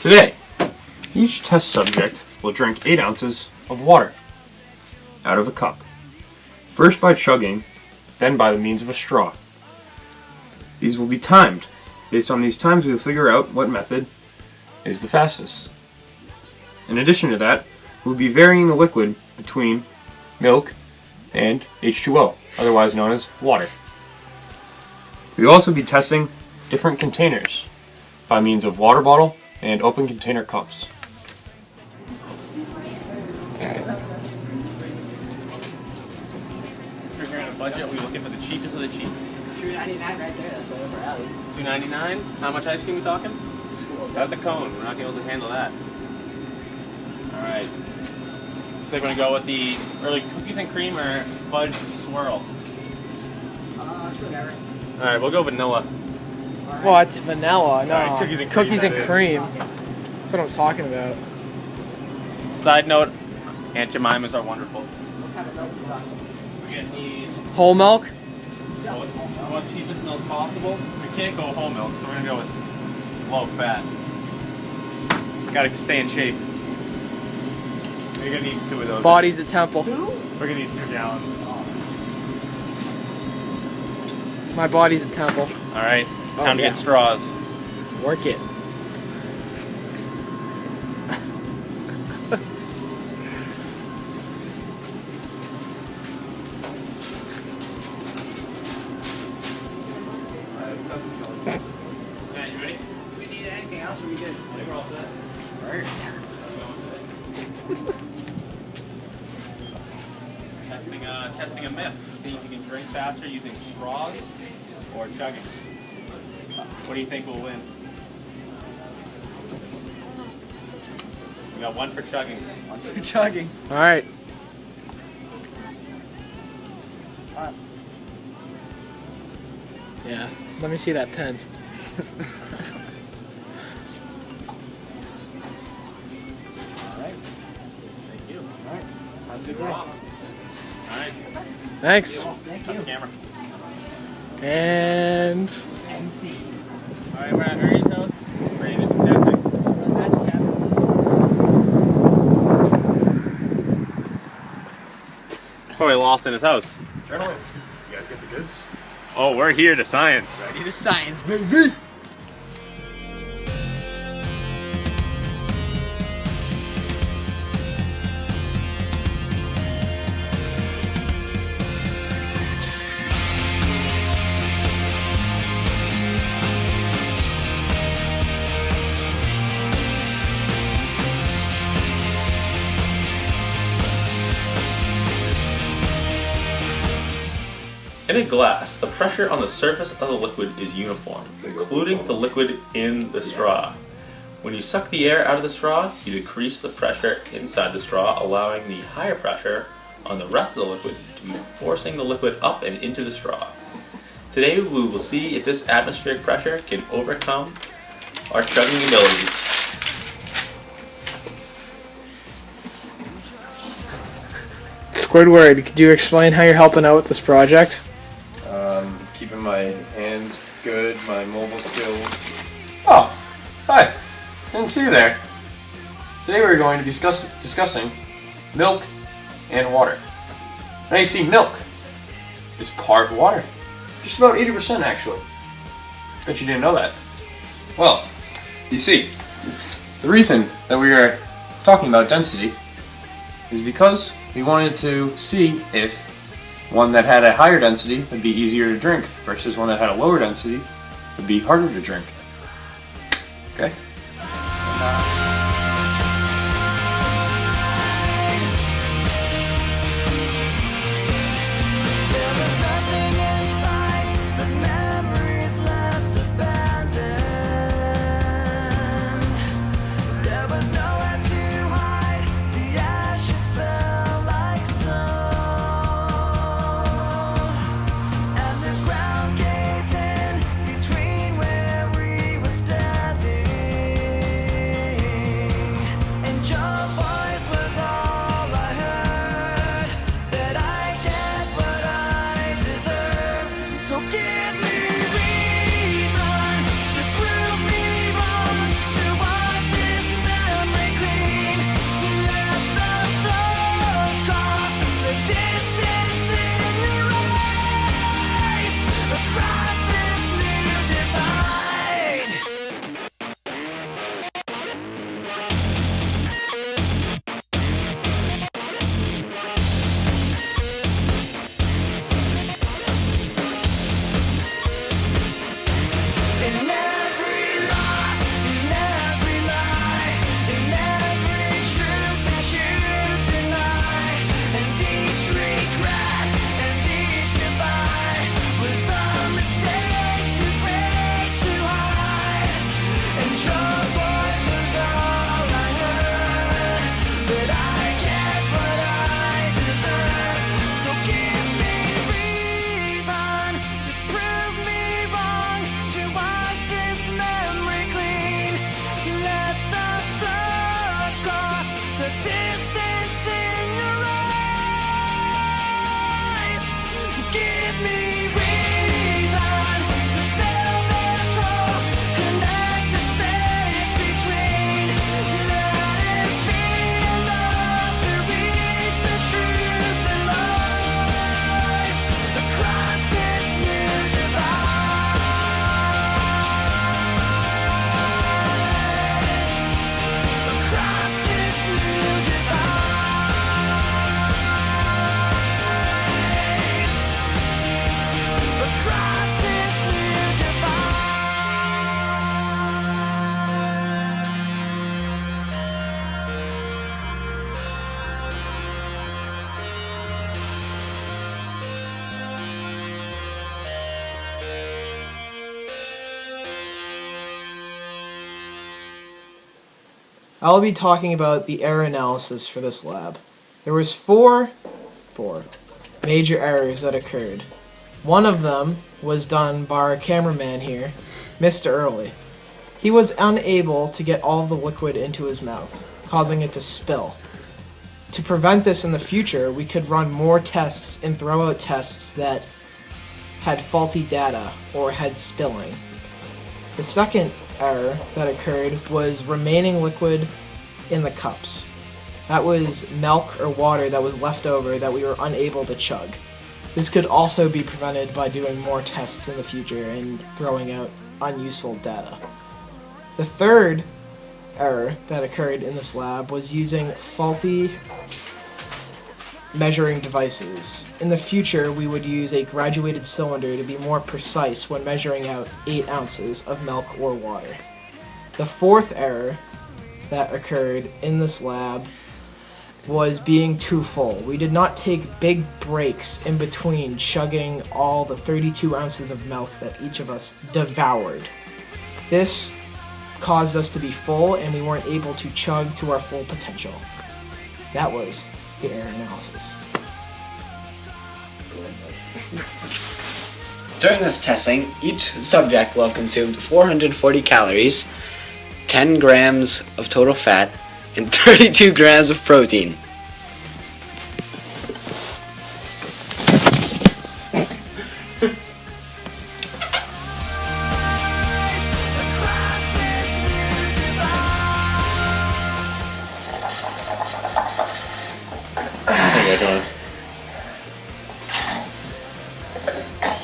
Today, each test subject will drink 8 ounces of water out of a cup, first by chugging, then by the means of a straw. These will be timed. Based on these times, we will figure out what method is the fastest. In addition to that, we'll be varying the liquid between milk and H2O, otherwise known as water. We'll also be testing different containers by means of water bottle and open container cups. Figuring a budget, are we looking for the cheapest of the cheap? $2.99 right there, that's right over alley. $2.99? How much ice cream are we talking? Just a little bit. That's a cone. We're not going to be able to handle that. Alright. So we're going to go with the early cookies and cream or fudge swirl? It's whatever. Alright, we'll go vanilla. Well, it's vanilla. No, Alright, cookies and cream, that is. That's what I'm talking about. Side note, Aunt Jemima's are wonderful. What kind of milk are you talking? We're going to need Whole milk? I want cheapest milk possible. We can't go whole milk, so we're going to go with low fat. Got to stay in shape. We're going to need 2 of those. Body's a temple. We're going to need 2 gallons. My body's a temple. Alright, time to yeah. get straws. Work it. Matt, you ready? If we need anything else, we'll be good. I think we're all set. Alright. Testing a myth. See if you can drink faster using straws or chugging. What do you think will win? We got 1 for chugging. You're chugging. All right. Yeah. Let me see that pen. Alright. Thank you. Alright. Have a good We're day. off. Alright, Thanks. Thank on the you. camera. And And see. Alright, we're at Ernie's house. We're ready to do some testing. That's where the magic happens. Probably lost in his house. Gentlemen, you guys get the goods? Oh, we're here to science. Ready to science, baby! In a glass, the pressure on the surface of the liquid is uniform, including the liquid in the straw. When you suck the air out of the straw, you decrease the pressure inside the straw, allowing the higher pressure on the rest of the liquid to move, forcing the liquid up and into the straw. Today we will see if this atmospheric pressure can overcome our chugging abilities. Squidward, could you explain how you're helping out with this project? Keeping my hands good, my mobile skills. Oh, hi. Didn't see you there. Today we're going to be discussing milk and water. Now you see, milk is part water. Just about 80% actually. Bet you didn't know that. Well, you see, the reason that we are talking about density is because we wanted to see if one that had a higher density would be easier to drink versus one that had a lower density would be harder to drink. Okay? Between where we were standing I'll be talking about the error analysis for this lab. There was four major errors that occurred. One of them was done by our cameraman here, Mr. Early. He was unable to get all of the liquid into his mouth, causing it to spill. To prevent this in the future, we could run more tests and throw out tests that had faulty data or had spilling. The second error that occurred was remaining liquid in the cups. That was milk or water that was left over that we were unable to chug. This could also be prevented by doing more tests in the future and throwing out unuseful data. The third error that occurred in this lab was using faulty measuring devices. In the future, we would use a graduated cylinder to be more precise when measuring out 8 ounces of milk or water. The fourth error that occurred in this lab was being too full. We did not take big breaks in between chugging all the 32 ounces of milk that each of us devoured. This caused us to be full and we weren't able to chug to our full potential. That was the error analysis. During this testing, each subject will have consumed 440 calories, 10 grams of total fat, and 32 grams of protein.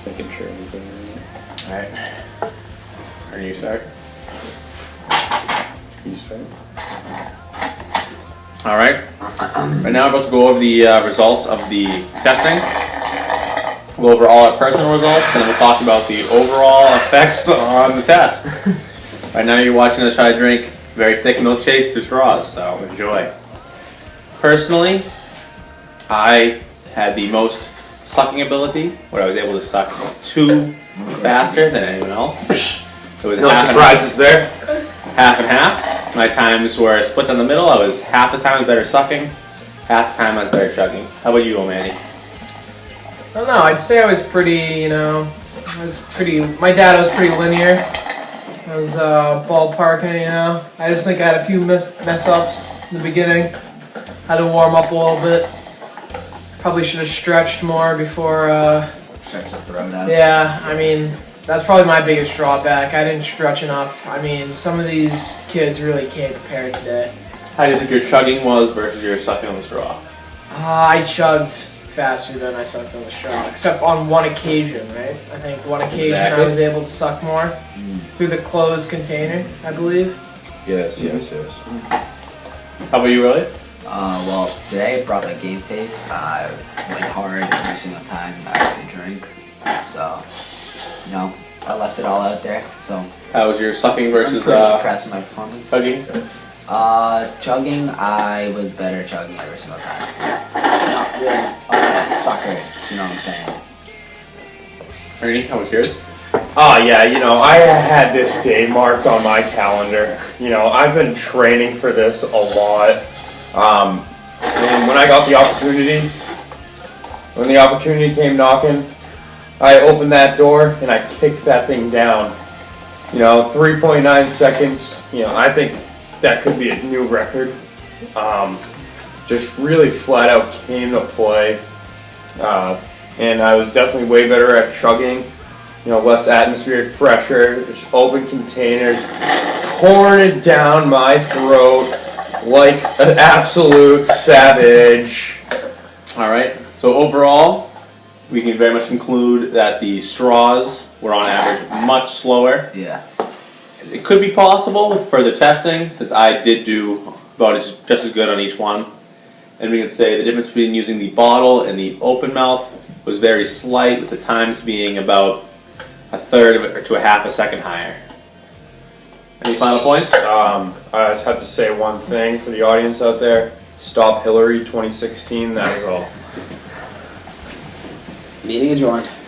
Making sure everything. Alright. Are you start? You start. Alright. Right now I'm about to go over the results of the testing. We'll go over all our personal results and then we'll talk about the overall effects on the test. Right now you're watching us try to drink very thick milkshakes through straws, so enjoy. Personally, I had the most sucking ability, where I was able to suck 2 faster than anyone else. So it was No half and surprises there. half and half. My times were split down the middle. I was half the time I was better sucking, half the time I was better chugging. How about you, old Manny? I don't know, I'd say I was pretty, my data was pretty linear. I was ballparking, I just think I had a few mess ups in the beginning. Had to warm up a little bit. Probably should have stretched more before, Stretch the throat out. yeah, I mean, that's probably my biggest drawback. I didn't stretch enough. I mean, some of these kids really came prepared today. How do you think your chugging was versus your sucking on the straw? I chugged faster than I sucked on the straw, except on one occasion, right? I think one occasion Exactly. I was able to suck more through the closed container, I believe. Yes. How about you, Willie? Well, today I brought my game face. I went hard every single time I had to drink. So, I left it all out there. So, How was your sucking I'm versus pretty impressed with my performance. chugging? Chugging, I was better chugging every single time. Not really. I'm not a sucker, you know what I'm saying? Ernie, how was yours? Yeah, I had this day marked on my calendar. I've been training for this a lot. And when I got the opportunity, when the opportunity came knocking, I opened that door and I kicked that thing down. 3.9 seconds, I think that could be a new record. Just really flat out came to play. And I was definitely way better at chugging. Less atmospheric pressure, just open containers, pouring it down my throat like an absolute savage. Alright, so overall, we can very much conclude that the straws were on average much slower. Yeah. It could be possible with further testing, since I did do just as good on each one. And we can say the difference between using the bottle and the open mouth was very slight, with the times being about a third of it to a half a second higher. Any final points? I just have to say one thing for the audience out there. Stop Hillary 2016, that is all. Meeting adjourned.